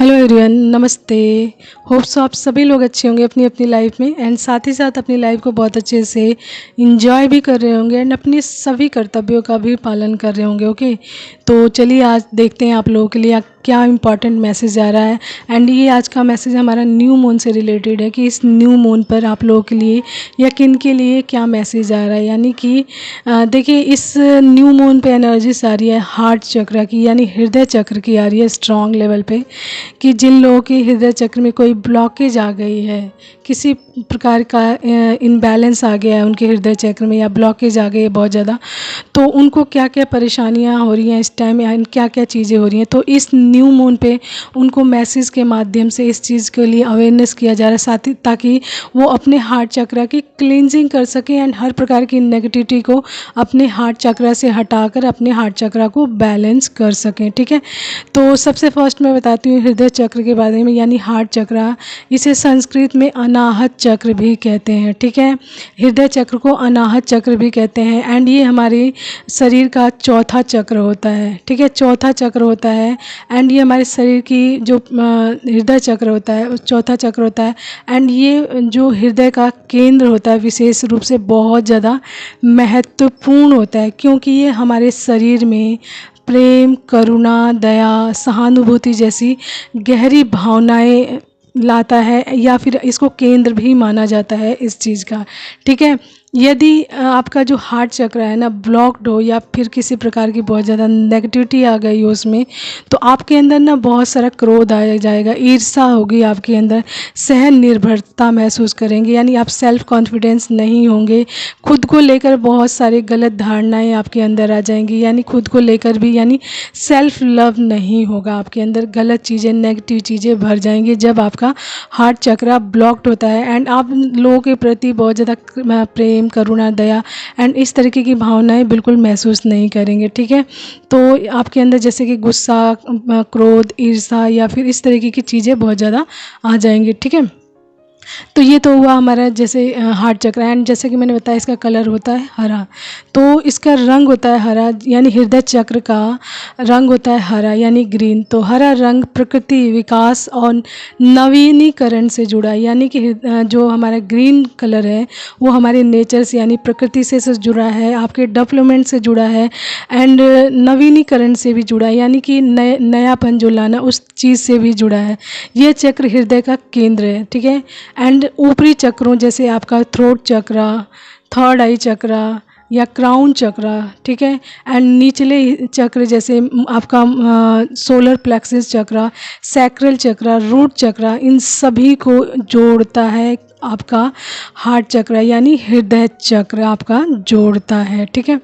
Hello everyone, नमस्ते। Hope so आप सभी लोग अच्छे होंगे अपनी अपनी लाइफ में एंड साथ ही साथ अपनी लाइफ को बहुत अच्छे से इंजॉय भी कर रहे होंगे एंड अपने सभी कर्तव्यों का भी पालन कर रहे होंगे। ओके, तो चलिए आज देखते हैं आप लोगों के लिए क्या इंपॉर्टेंट मैसेज आ रहा है। एंड ये आज का मैसेज हमारा न्यू मून से रिलेटेड है कि इस न्यू मून पर आप लोगों के लिए या किन के लिए क्या मैसेज आ रहा है। यानी कि देखिए, इस न्यू मून पे एनर्जीज आ रही है हार्ट चक्र की, यानी हृदय चक्र की आ रही है स्ट्रॉन्ग लेवल पे, कि जिन लोगों के हृदय चक्र में कोई ब्लॉकेज आ गई है, किसी प्रकार का इनबैलेंस आ गया है उनके हृदय चक्र में या ब्लॉकेज आ गई है बहुत ज़्यादा, तो उनको क्या क्या परेशानियां हो रही हैं इस टाइम या क्या क्या चीज़ें हो रही हैं। तो इस न्यू मून पे उनको मैसेज के माध्यम से इस चीज़ के लिए अवेयरनेस किया जा रहा है, साथ ही ताकि वो अपने हार्ट चक्र की क्लींजिंग कर सकें एंड हर प्रकार की नेगेटिविटी को अपने हार्ट चक्र से हटाकर अपने हार्ट चक्र को बैलेंस कर सकें। ठीक है, तो सबसे फर्स्ट मैं बताती हूँ हृदय चक्र के बारे में, यानी हार्ट चक्र। इसे संस्कृत में अनाहत चक्र भी कहते हैं। ठीक है, हृदय चक्र को अनाहत चक्र भी कहते हैं एंड ये हमारे शरीर का चौथा चक्र होता है। ठीक है, चौथा चक्र होता है एंड ये हमारे शरीर की जो हृदय चक्र होता है उस चौथा चक्र होता है एंड ये जो हृदय का केंद्र होता है विशेष रूप से बहुत ज़्यादा महत्वपूर्ण होता है, क्योंकि ये हमारे शरीर में प्रेम, करुणा, दया, सहानुभूति जैसी गहरी भावनाएं लाता है, या फिर इसको केंद्र भी माना जाता है इस चीज़ का। ठीक है, यदि आपका जो हार्ट चक्र है ना ब्लॉक्ड हो या फिर किसी प्रकार की बहुत ज़्यादा नेगेटिविटी आ गई हो उसमें, तो आपके अंदर ना बहुत सारा क्रोध आ जाएगा, ईर्ष्या होगी आपके अंदर, सहन निर्भरता महसूस करेंगे, यानी आप सेल्फ कॉन्फिडेंस नहीं होंगे, खुद को लेकर बहुत सारी गलत धारणाएं आपके अंदर आ जाएंगी, यानी खुद को लेकर भी यानी सेल्फ लव नहीं होगा आपके अंदर, गलत चीज़ें नेगेटिव चीज़ें भर जाएंगी जब आपका हार्ट चक्र ब्लॉक्ड होता है एंड आप लोगों के प्रति बहुत ज़्यादा प्रेम, करुणा, दया एंड इस तरीके की भावनाएं बिल्कुल महसूस नहीं करेंगे। ठीक है, तो आपके अंदर जैसे कि गुस्सा, क्रोध, ईर्ष्या या फिर इस तरीके की चीज़ें बहुत ज़्यादा आ जाएंगी। ठीक है, तो ये तो हुआ हमारा जैसे हार्ट चक्र एंड जैसे कि मैंने बताया इसका कलर होता है हरा, तो इसका रंग होता है हरा, यानी हृदय चक्र का रंग होता है हरा यानी ग्रीन। तो हरा रंग प्रकृति, विकास और नवीनीकरण से जुड़ा है, यानी कि जो हमारा ग्रीन कलर है वो हमारे नेचर से यानी प्रकृति से जुड़ा है, आपके डेवलपमेंट से जुड़ा है एंड नवीनीकरण से भी जुड़ा है, यानी कि नयापन जो लाना उस चीज़ से भी जुड़ा है। यह चक्र हृदय का केंद्र है। ठीक है, एंड ऊपरी चक्रों जैसे आपका थ्रोट चक्र, थर्ड आई चक्र या क्राउन चक्र, ठीक है, एंड निचले चक्र जैसे आपका सोलर प्लेक्सस चक्र, सैक्रल चक्र, रूट चक्र, इन सभी को जोड़ता है आपका हार्ट चक्र, यानी हृदय चक्र आपका जोड़ता है। ठीक है,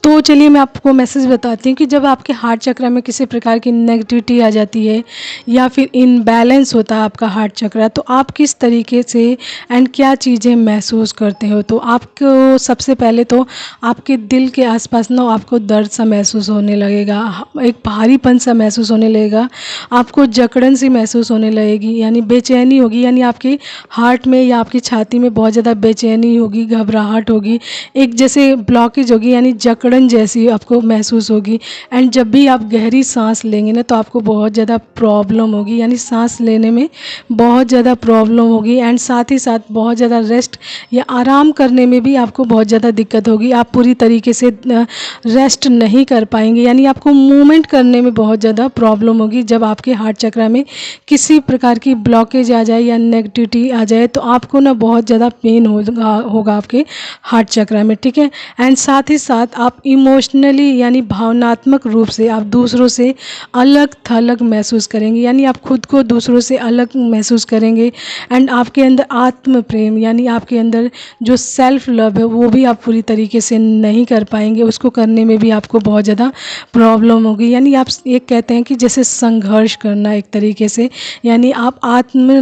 तो चलिए मैं आपको मैसेज बताती हूँ कि जब आपके हार्ट चक्र में किसी प्रकार की नेगेटिविटी आ जाती है या फिर इनबैलेंस होता है आपका हार्ट चक्र, तो आप किस तरीके से एंड क्या चीज़ें महसूस करते हो। तो आपको सबसे पहले तो आपके दिल के आसपास ना आपको दर्द सा महसूस होने लगेगा, एक भारीपन सा महसूस होने लगेगा, आपको जकड़न सी महसूस होने लगेगी, यानी बेचैनी होगी, यानी आपकी हार्ट में या आपकी छाती में बहुत ज़्यादा बेचैनी होगी, घबराहट होगी, एक जैसे ब्लॉकेज होगी यानी जकड़न जैसी आपको महसूस होगी। एंड जब भी आप गहरी सांस लेंगे ना तो आपको बहुत ज़्यादा प्रॉब्लम होगी, यानी सांस लेने में बहुत ज़्यादा प्रॉब्लम होगी एंड साथ ही साथ बहुत ज़्यादा रेस्ट या आराम करने में भी आपको बहुत ज़्यादा दिक्कत होगी, आप पूरी तरीके से रेस्ट नहीं कर पाएंगे, यानी आपको मूवमेंट करने में बहुत ज़्यादा प्रॉब्लम होगी। जब आपके हार्ट चक्र में किसी प्रकार की ब्लॉकेज आ जाए या नेगेटिविटी आ जाए तो आपको ना बहुत ज़्यादा पेन होगा आपके हार्ट चक्र में। ठीक है, एंड साथ ही साथ आप इमोशनली यानी भावनात्मक रूप से आप दूसरों से अलग थलग महसूस करेंगे, यानी आप खुद को दूसरों से अलग महसूस करेंगे एंड आपके अंदर आत्म प्रेम यानी आपके अंदर जो सेल्फ लव है वो भी आप पूरी तरीके से नहीं कर पाएंगे, उसको करने में भी आपको बहुत ज़्यादा प्रॉब्लम होगी, यानी आप एक कहते हैं कि जैसे संघर्ष करना एक तरीके से, यानी आप आत्म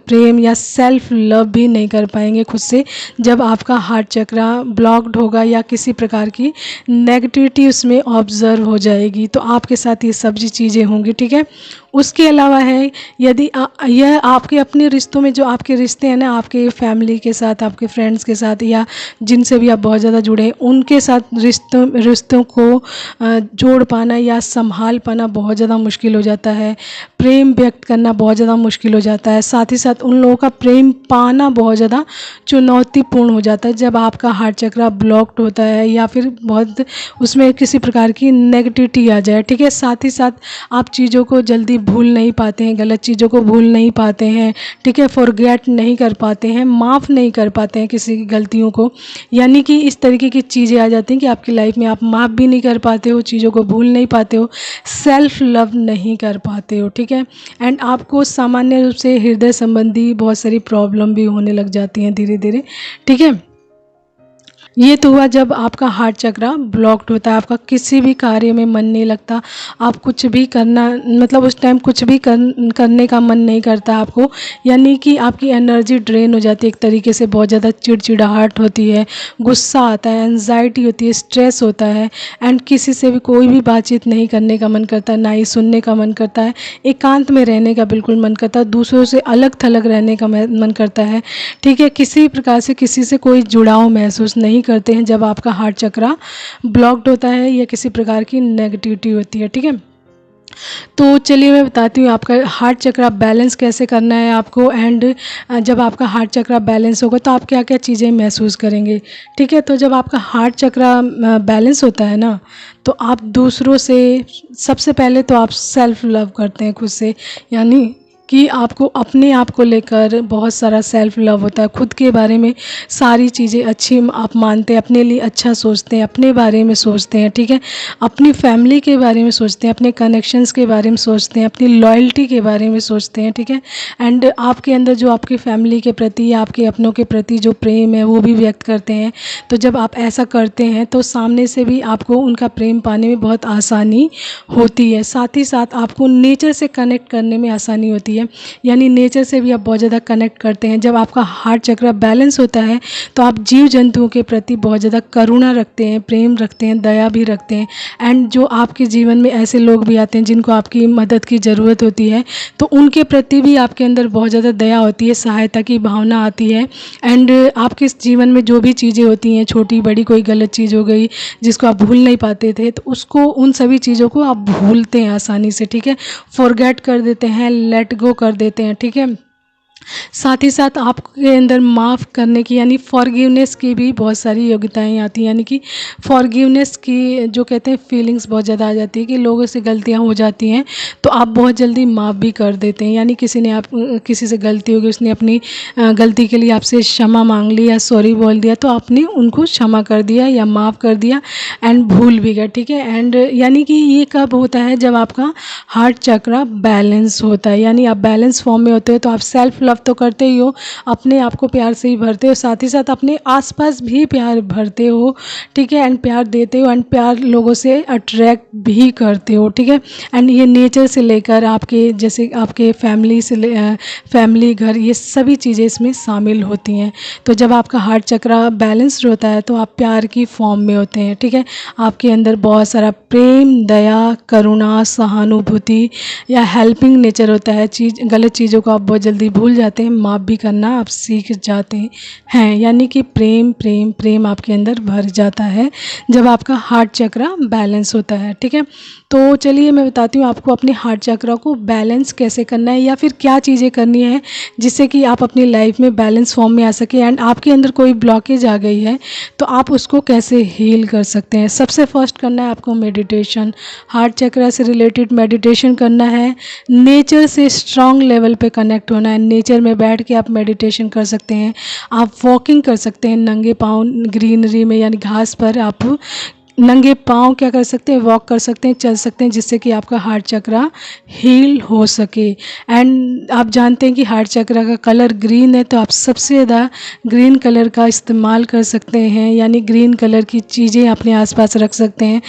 प्रेम या सेल्फ लव भी नहीं कर पाएंगे खुद से जब आपका हार्ट चक्र ब्लॉक्ड होगा या किसी प्रकार की नेगेटिविटी उसमें ऑब्जर्व हो जाएगी, तो आपके साथ ये सब चीज़ें होंगी। ठीक है, उसके अलावा है, यदि यह आपके अपने रिश्तों में, जो आपके रिश्ते हैं ना, आपके फैमिली के साथ, आपके फ्रेंड्स के साथ, या जिनसे भी आप बहुत ज़्यादा जुड़े हैं, उनके साथ रिश्तों को जोड़ पाना या संभाल पाना बहुत ज़्यादा मुश्किल हो जाता है। प्रेम व्यक्त करना बहुत ज़्यादा मुश्किल हो जाता है। साथ ही साथ उन लोगों का प्रेम पाना बहुत ज़्यादा चुनौतीपूर्ण हो जाता है जब आपका हार्ट चक्र ब्लॉक्ड होता है, या फिर बहुत उसमें किसी प्रकार की नेगेटिविटी आ जाए, ठीक है। साथ ही साथ आप चीज़ों को जल्दी भूल नहीं पाते हैं, गलत चीज़ों को भूल नहीं पाते हैं, ठीक है। फॉरगेट नहीं कर पाते हैं, माफ़ नहीं कर पाते हैं किसी की गलतियों को। यानी कि इस तरीके की चीज़ें आ जाती हैं कि आपकी लाइफ में आप माफ़ भी नहीं कर पाते हो, चीज़ों को भूल नहीं पाते हो, सेल्फ लव नहीं कर पाते हो, ठीक है। एंड आपको सामान्य रूप से हृदय संबंधी बहुत सारी प्रॉब्लम भी होने लग जाती हैं धीरे धीरे, ठीक है। ये तो हुआ जब आपका हार्ट चक्र ब्लॉक्ड होता है, आपका किसी भी कार्य में मन नहीं लगता, आप कुछ भी करना, मतलब उस टाइम कुछ भी करने का मन नहीं करता आपको, यानी कि आपकी एनर्जी ड्रेन हो जाती है एक तरीके से, बहुत ज़्यादा चिड़चिड़ाहट होती है, गुस्सा आता है, एंजाइटी होती है, स्ट्रेस होता है, एंड किसी से भी कोई भी बातचीत नहीं करने का मन करता, ना ही सुनने का मन करता है, एकांत में रहने का बिल्कुल मन करता है, दूसरों से अलग थलग रहने का मन करता है, ठीक है। किसी प्रकार से किसी से कोई जुड़ाव महसूस नहीं करते हैं जब आपका हार्ट चक्र ब्लॉक्ड होता है या किसी प्रकार की नेगेटिविटी होती है, ठीक है। तो चलिए मैं बताती हूँ आपका हार्ट चक्र बैलेंस कैसे करना है आपको, एंड जब आपका हार्ट चक्र बैलेंस होगा तो आप क्या क्या चीज़ें महसूस करेंगे, ठीक है। तो जब आपका हार्ट चक्र बैलेंस होता है ना, तो आप दूसरों से, सबसे पहले तो आप सेल्फ लव करते हैं खुद से, यानी कि आपको अपने आप को लेकर बहुत सारा सेल्फ लव होता है, खुद के बारे में सारी चीज़ें अच्छी आप मानते हैं, अपने लिए अच्छा सोचते हैं, अपने बारे में सोचते हैं, ठीक है। अपनी फैमिली के बारे में सोचते हैं, अपने कनेक्शंस के बारे में सोचते हैं, अपनी लॉयल्टी के बारे में सोचते हैं, ठीक है। एंड आपके अंदर जो आपकी फैमिली के प्रति या आपके अपनों के प्रति जो प्रेम है वो भी व्यक्त करते हैं। तो जब आप ऐसा करते हैं तो सामने से भी आपको उनका प्रेम पाने में बहुत आसानी होती है। साथ ही साथ आपको नेचर से कनेक्ट करने में आसानी होती है, यानी नेचर से भी आप बहुत ज़्यादा कनेक्ट करते हैं। जब आपका हार्ट चक्र बैलेंस होता है तो आप जीव जंतुओं के प्रति बहुत ज़्यादा करुणा रखते हैं, प्रेम रखते हैं, दया भी रखते हैं। एंड जो आपके जीवन में ऐसे लोग भी आते हैं जिनको आपकी मदद की ज़रूरत होती है, तो उनके प्रति भी आपके अंदर बहुत ज़्यादा दया होती है, सहायता की भावना आती है। एंड आपके जीवन में जो भी चीज़ें होती हैं, छोटी बड़ी कोई गलत चीज़ हो गई जिसको आप भूल नहीं पाते थे, तो उसको, उन सभी चीज़ों को आप भूलते हैं आसानी से, ठीक है। फॉरगेट कर देते हैं, लेट गो कर देते हैं, ठीक है। साथ ही साथ आपके अंदर माफ़ करने की, यानी फॉरगिवनेस की भी बहुत सारी योग्यताएं आती हैं, यानी कि फॉरगिवनेस की जो कहते हैं फीलिंग्स बहुत ज़्यादा आ जाती है कि लोगों से गलतियां हो जाती हैं तो आप बहुत जल्दी माफ़ भी कर देते हैं। यानी किसी से गलती होगी, उसने अपनी गलती के लिए आपसे क्षमा मांग ली या सॉरी बोल दिया, तो आपने उनको क्षमा कर दिया या माफ़ कर दिया एंड भूल भी गए, ठीक है। एंड यानी कि ये कब होता है, जब आपका हार्ट चक्र बैलेंस होता है, यानी आप बैलेंस फॉर्म में होते हो, तो आप सेल्फ लव तो करते ही हो, अपने आप को प्यार से ही भरते हो, साथ ही साथ अपने आसपास भी प्यार भरते हो, ठीक है। एंड प्यार देते हो, एंड प्यार लोगों से अट्रैक्ट भी करते हो, ठीक है। एंड ये नेचर से लेकर आपके, जैसे आपके फैमिली से फैमिली, घर, ये सभी चीज़ें इसमें शामिल होती हैं। तो जब आपका हार्ट चक्र बैलेंस्ड होता है तो आप प्यार की फॉर्म में होते हैं, ठीक है। आपके अंदर बहुत सारा प्रेम, दया, करुणा, सहानुभूति या हेल्पिंग नेचर होता है। गलत चीज़ों को आप बहुत जल्दी भूल जाते हैं, माफ़ भी करना आप सीख जाते हैं, यानी कि प्रेम प्रेम प्रेम आपके अंदर भर जाता है जब आपका हार्ट चक्र बैलेंस होता है, ठीक है। तो चलिए मैं बताती हूँ आपको अपने हार्ट चक्र को बैलेंस कैसे करना है, या फिर क्या चीज़ें करनी है जिससे कि आप अपनी लाइफ में बैलेंस फॉर्म में आ सके। एंड आपके अंदर कोई ब्लॉकेज आ गई है तो आप उसको कैसे हील कर सकते हैं। सबसे फर्स्ट करना है आपको मेडिटेशन, हार्ट चक्र से रिलेटेड मेडिटेशन करना है, नेचर से स्ट्रॉन्ग लेवल पे कनेक्ट होना है। नेचर में बैठ के आप मेडिटेशन कर सकते हैं, आप वॉकिंग कर सकते हैं नंगे पाँव ग्रीनरी में, यानी घास पर आप नंगे पाँव क्या कर सकते हैं, वॉक कर सकते हैं, चल सकते हैं, जिससे कि आपका हार्ट चक्र हील हो सके। एंड आप जानते हैं कि हार्ट चक्र का कलर ग्रीन है, तो आप सबसे ज़्यादा ग्रीन कलर का इस्तेमाल कर सकते हैं, यानी ग्रीन कलर की चीज़ें अपने आसपास रख सकते हैं,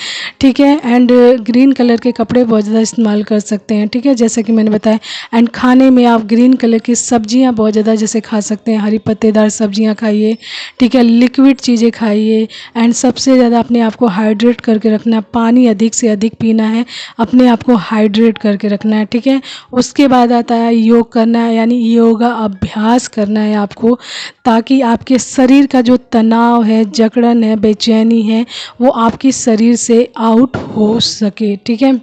ठीक है। एंड ग्रीन कलर के कपड़े बहुत ज़्यादा इस्तेमाल कर सकते हैं, ठीक है, जैसा कि मैंने बताया। एंड खाने में आप ग्रीन कलर की सब्जियां बहुत ज़्यादा जैसे खा सकते हैं, हरी पत्तेदार सब्जियां खाइए, ठीक है, लिक्विड चीज़ें खाइए। एंड सबसे ज़्यादा अपने आप को हाइड्रेट करके रखना है, पानी अधिक से अधिक पीना है, अपने आप को हाइड्रेट करके रखना है, ठीक है। उसके बाद आता है योग करना है, यानी योगा अभ्यास करना है आपको, ताकि आपके शरीर का जो तनाव है, जकड़न है, बेचैनी है, वो आपकी शरीर से आउट हो सके, ठीक है।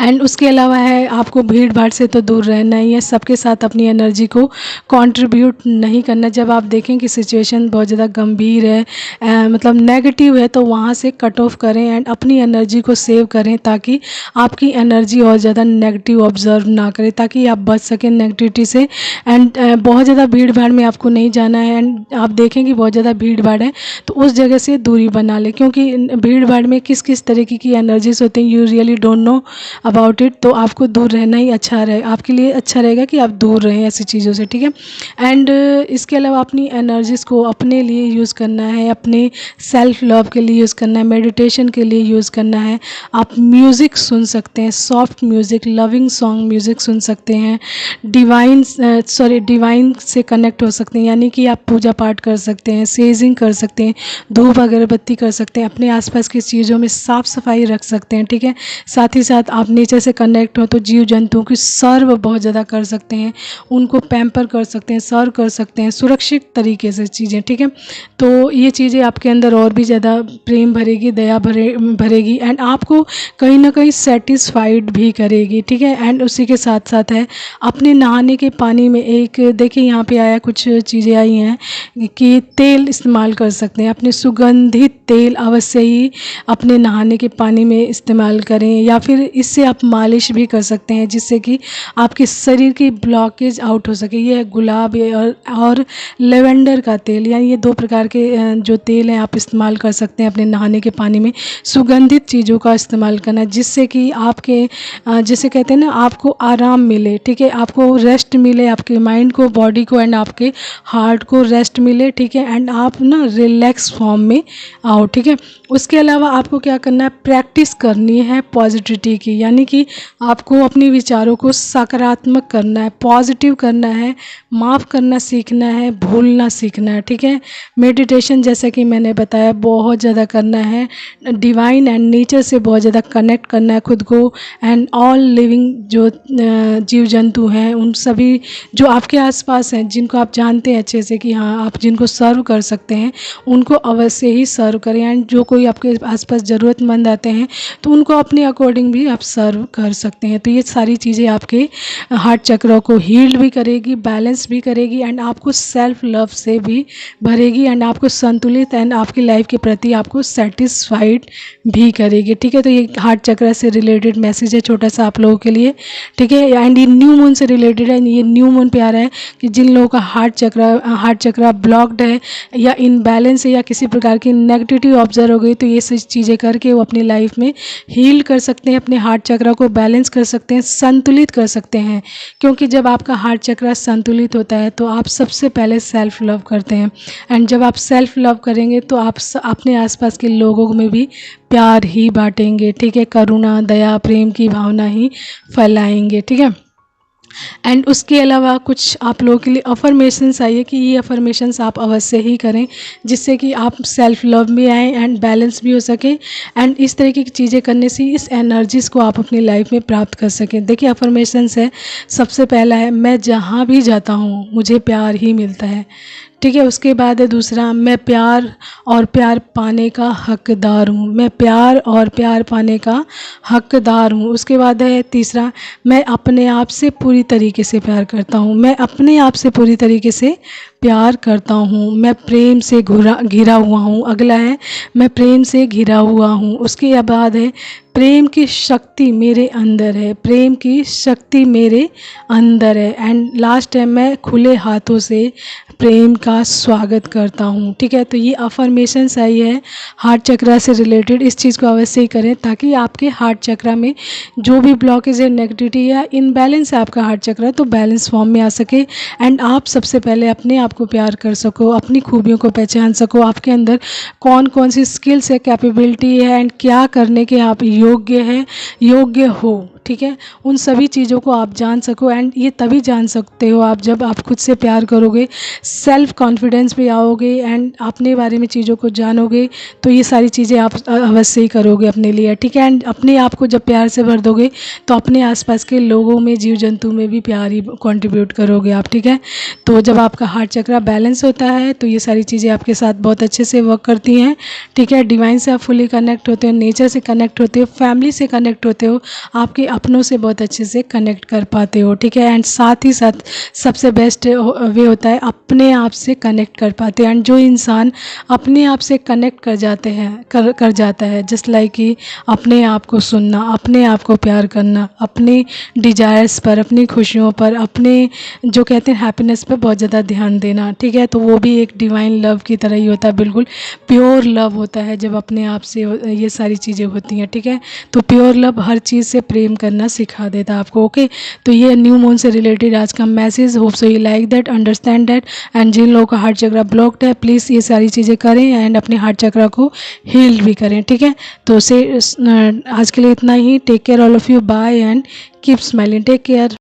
एंड उसके अलावा है आपको भीड़ भाड़ से तो दूर रहना ही है, सबके साथ अपनी एनर्जी को कंट्रीब्यूट नहीं करना। जब आप देखें कि सिचुएशन बहुत ज़्यादा गंभीर है, मतलब नेगेटिव है, तो वहाँ से कट ऑफ करें एंड अपनी एनर्जी को सेव करें, ताकि आपकी एनर्जी और ज़्यादा नेगेटिव ऑब्जर्व ना करे, ताकि आप बच सकें नेगेटिविटी से। एंड बहुत ज़्यादा भीड़ भाड़ में आपको नहीं जाना है। एंड आप देखें कि बहुत ज़्यादा भीड़ भाड़ है तो उस जगह से दूरी बना लें, क्योंकि भीड़ भाड़ में किस किस तरीके की एनर्जीज होती हैं, you really don't know about it. तो आपको दूर रहना ही अच्छा रहे, आपके लिए अच्छा रहेगा कि आप दूर रहें ऐसी चीज़ों से, ठीक है। एंड इसके अलावा अपनी एनर्जीज़ को अपने लिए यूज़ करना है, अपने सेल्फ लव के लिए यूज़ करना है, मेडिटेशन के लिए यूज़ करना है। आप म्यूज़िक सुन सकते हैं, soft music, loving song music सुन सकते हैं, डिवाइन से कनेक्ट हो सकते हैं, यानी कि आप पूजा पाठ कर सकते हैं, सेजिंग कर सकते हैं, धूप अगरबत्ती कर सकते हैं, अपने आसपास की चीज़ों में साफ़ सफाई रख सकते हैं, ठीक है। साथ ही साथ आप नेचर से कनेक्ट हो तो जीव जंतुओं की सर्व बहुत ज़्यादा कर सकते हैं, उनको पैम्पर कर सकते हैं, सर्व कर सकते हैं सुरक्षित तरीके से चीज़ें, ठीक है। तो ये चीज़ें आपके अंदर और भी ज़्यादा प्रेम भरेगी, दया भरेगी एंड आपको कहीं ना कहीं सेटिस्फाइड भी करेगी, ठीक है। एंड उसी के साथ साथ है अपने नहाने के पानी में एक देखिए यहाँ पे आया कुछ चीज़ें आई हैं कि तेल इस्तेमाल कर सकते हैं, अपने सुगंधित तेल अवश्य ही अपने नहाने के पानी में इस्तेमाल करें, या फिर इससे आप मालिश भी कर सकते हैं, जिससे कि आपके शरीर की ब्लॉकेज आउट हो सके। ये है गुलाब और लेवेंडर का तेल, यानी ये दो प्रकार के जो तेल हैं आप इस्तेमाल कर सकते हैं अपने नहाने के पानी में। सुगंधित चीज़ों का इस्तेमाल करना, जिससे कि आपके जैसे कहते हैं ना, आपको आराम मिले, ठीक है, आपको रेस्ट मिले, आपके माइंड को, बॉडी को एंड आपके हार्ट को रेस्ट मिले, ठीक है। एंड आप ना रिलैक्स फॉर्म में आओ, ठीक है। उसके अलावा आपको क्या करना है, प्रैक्टिस करनी है पॉजिटिविटी की, यानी कि आपको अपने विचारों को सकारात्मक करना है, पॉजिटिव करना है, माफ़ करना सीखना है, भूलना सीखना है, ठीक है। मेडिटेशन जैसा कि मैंने बताया बहुत ज़्यादा करना है, डिवाइन एंड नेचर से बहुत ज़्यादा कनेक्ट करना है खुद को, एंड ऑल लिविंग जो जीव जंतु हैं, उन सभी जो आपके आसपास हैं, जिनको आप जानते हैं अच्छे से कि हाँ आप जिनको सर्व कर सकते हैं, उनको अवश्य ही सर्व करें। एंड जो कोई आपके आसपास ज़रूरतमंद आते हैं तो उनको अपने अकॉर्डिंग भी आप सर्व कर सकते हैं। तो ये सारी चीज़ें आपके हार्ट चक्र को हील भी करेगी, बैलेंस भी करेगी एंड आपको सेल्फ लव से भी भरेगी एंड आपको संतुलित एंड आपकी लाइफ के प्रति आपको सेटिस्फाइड भी करेगी, ठीक है। तो ये हार्ट चक्र से रिलेटेड मैसेज है छोटा सा आप लोगों के लिए, ठीक है। एंड ये न्यू मून से रिलेटेड है, ये न्यू मून पे आ रहा है कि जिन लोगों का हार्ट चक्र ब्लॉक्ड है या इनबैलेंस है या किसी प्रकार की नेगेटिविटी ऑब्जर्व हो गई, तो ये सब चीज़ें करके वो अपनी लाइफ में हील कर सकते हैं, अपने हार्ट चक्र को बैलेंस कर सकते हैं, संतुलित कर सकते हैं। क्योंकि जब आपका हार्ट चक्र संतुलित होता है तो आप सबसे पहले सेल्फ लव करते हैं, एंड जब आप सेल्फ लव करेंगे तो आप अपने आसपास के लोगों में भी प्यार ही बांटेंगे, ठीक है, करुणा, दया, प्रेम की भावना ही फैलाएंगे, ठीक है। एंड उसके अलावा कुछ आप लोगों के लिए अफर्मेशंस आई है कि ये अफर्मेशंस आप अवश्य ही करें, जिससे कि आप सेल्फ लव भी आएँ एंड बैलेंस भी हो सके, एंड इस तरीके की चीज़ें करने से इस एनर्जीज़ को आप अपनी लाइफ में प्राप्त कर सकें। देखिए अफर्मेशंस है, सबसे पहला है मैं जहाँ भी जाता हूँ मुझे प्यार ही मिलता है, ठीक है। उसके बाद है दूसरा, मैं प्यार और प्यार पाने का हकदार हूँ, मैं प्यार और प्यार पाने का हकदार हूँ। उसके बाद है तीसरा, मैं अपने आप से पूरी तरीके से प्यार करता हूँ, मैं अपने आप से पूरी तरीके से प्यार करता हूँ, मैं प्रेम से घिरा हुआ हूँ। अगला है, मैं प्रेम से घिरा हुआ हूँ। उसके बाद है, प्रेम की शक्ति मेरे अंदर है, प्रेम की शक्ति मेरे अंदर है। एंड लास्ट है, मैं खुले हाथों से प्रेम का स्वागत करता हूँ, ठीक है। तो ये अफर्मेशंस आई है हार्ट चक्र से रिलेटेड, इस चीज़ को अवश्य ही करें ताकि आपके हार्ट चक्र में जो भी ब्लॉकेज है, नेगेटिविटी या इनबैलेंस है आपका हार्ट चक्र, तो बैलेंस फॉर्म में आ सके एंड आप सबसे पहले अपने आप को प्यार कर सको, अपनी खूबियों को पहचान सको, आपके अंदर कौन कौन सी स्किल्स है, कैपेबिलिटी है एंड क्या करने के आप योग्य हो, ठीक है। उन सभी चीज़ों को आप जान सको एंड ये तभी जान सकते हो आप जब आप खुद से प्यार करोगे, सेल्फ कॉन्फिडेंस भी आओगे एंड अपने बारे में चीज़ों को जानोगे, तो ये सारी चीज़ें आप अवश्य ही करोगे अपने लिए, ठीक है। एंड अपने आप को जब प्यार से भर दोगे तो अपने आसपास के लोगों में, जीव जंतु में भी प्यार ही कंट्रीब्यूट करोगे आप, ठीक है। तो जब आपका हार्ट चक्रा बैलेंस होता है तो ये सारी चीज़ें आपके साथ बहुत अच्छे से वर्क करती हैं, ठीक है। डिवाइन से आप फुली कनेक्ट होते हो, नेचर से कनेक्ट होते हो, फैमिली से कनेक्ट होते हो, आपके अपनों से बहुत अच्छे से कनेक्ट कर पाते हो, ठीक है। एंड साथ ही साथ सबसे बेस्ट वे होता है अपने आप से कनेक्ट कर पाते हैं। एंड जो इंसान अपने आप से कनेक्ट कर जाते हैं कर जाता है, जस्ट लाइक कि अपने आप को सुनना, अपने आप को प्यार करना, अपने डिजायर्स पर, अपनी खुशियों पर, अपने जो कहते हैं हैप्पीनेस पर बहुत ज़्यादा ध्यान देना, ठीक है। तो वो भी एक डिवाइन लव की तरह ही होता है, बिल्कुल प्योर लव होता है जब अपने आप से ये सारी चीज़ें होती हैं, ठीक है। तो प्योर लव हर चीज़ से प्रेम करना सिखा देता है आपको, ओके। तो ये न्यू मून से रिलेटेड आज का message, hope so you like that, understand that. And जिन लोगों का हार्ट चक्रा ब्लॉक्ड है, प्लीज़ ये सारी चीज़ें करें एंड अपने हार्ट चक्रा को हील भी करें, ठीक है। तो से आज के लिए इतना ही। Take care all of you, bye and keep smiling, take care.